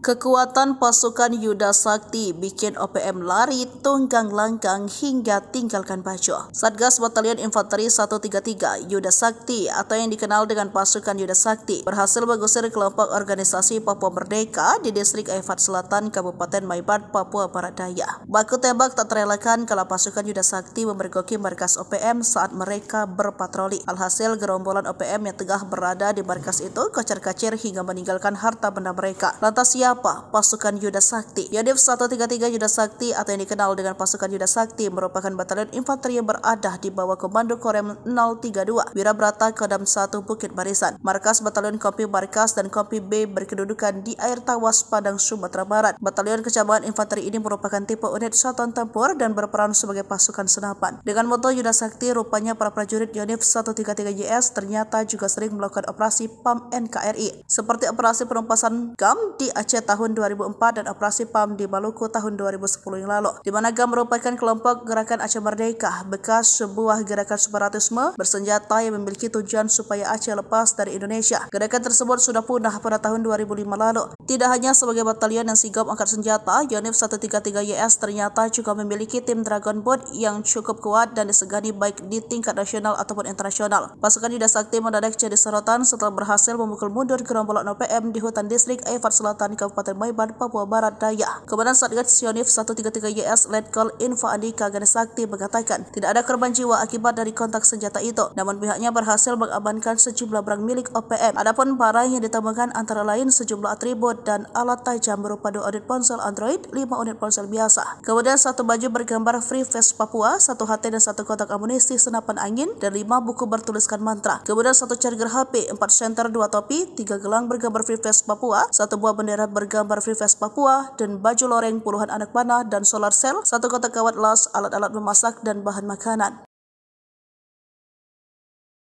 Kekuatan pasukan Yuda Sakti bikin OPM lari tunggang langgang hingga tinggalkan baju. Satgas Batalion Infanteri 133 Yuda Sakti atau yang dikenal dengan pasukan Yuda Sakti berhasil mengusir kelompok organisasi Papua Merdeka di distrik Efat Selatan, Kabupaten Maibat, Papua Barat Daya. Baku tembak tak terelakkan kala pasukan Yuda Sakti memergoki markas OPM saat mereka berpatroli. Alhasil gerombolan OPM yang tengah berada di markas itu kocar-kacir hingga meninggalkan harta benda mereka. Lantas siapa pasukan Yuda Sakti? Yonif 133 Yuda Sakti atau yang dikenal dengan pasukan Yuda Sakti merupakan batalion infanteri yang berada di bawah komando Korem 032 Wirabrata Kodam 1 Bukit Barisan. Markas Batalion Kompi Markas dan Kompi B berkedudukan di Air Tawas, Padang, Sumatera Barat. Batalion Kecabangan Infanteri ini merupakan tipe unit satuan tempur dan berperan sebagai pasukan senapan. Dengan moto Yuda Sakti, rupanya para prajurit Yonif 133 YS ternyata juga sering melakukan operasi PAM NKRI seperti operasi penumpasan GAM di Aceh tahun 2004 dan operasi PAM di Maluku tahun 2010 yang lalu, di mana GAM merupakan kelompok Gerakan Aceh Merdeka, bekas sebuah gerakan separatisme bersenjata yang memiliki tujuan supaya Aceh lepas dari Indonesia. Gerakan tersebut sudah punah pada tahun 2005 lalu. Tidak hanya sebagai batalion yang sigap angkat senjata, Yonif 133 YS ternyata juga memiliki tim Dragon Boat yang cukup kuat dan disegani baik di tingkat nasional ataupun internasional. Pasukan Yuda Sakti mendadak jadi sorotan setelah berhasil memukul mundur gerombolan OPM di hutan distrik Efat Selatan, Kabupaten Maibat, Papua Barat Daya. Komandan Satgas Yonif 133 YS Letkol Info Andika Ganesakti mengatakan tidak ada korban jiwa akibat dari kontak senjata itu, namun pihaknya berhasil mengamankan sejumlah barang milik OPM. Adapun barang yang ditemukan antara lain sejumlah atribut dan alat tajam berupa 2 unit ponsel Android, 5 unit ponsel biasa. Kemudian 1 baju bergambar Free Face Papua, 1 HT dan 1 kotak amunisi senapan angin, dan 5 buku bertuliskan mantra. Kemudian 1 charger HP, 4 senter, 2 topi, 3 gelang bergambar Free Face Papua, 1 buah bendera bergambar Free Face Papua, dan baju loreng puluhan anak panah dan solar cell, 1 kotak kawat las, alat-alat memasak dan bahan makanan.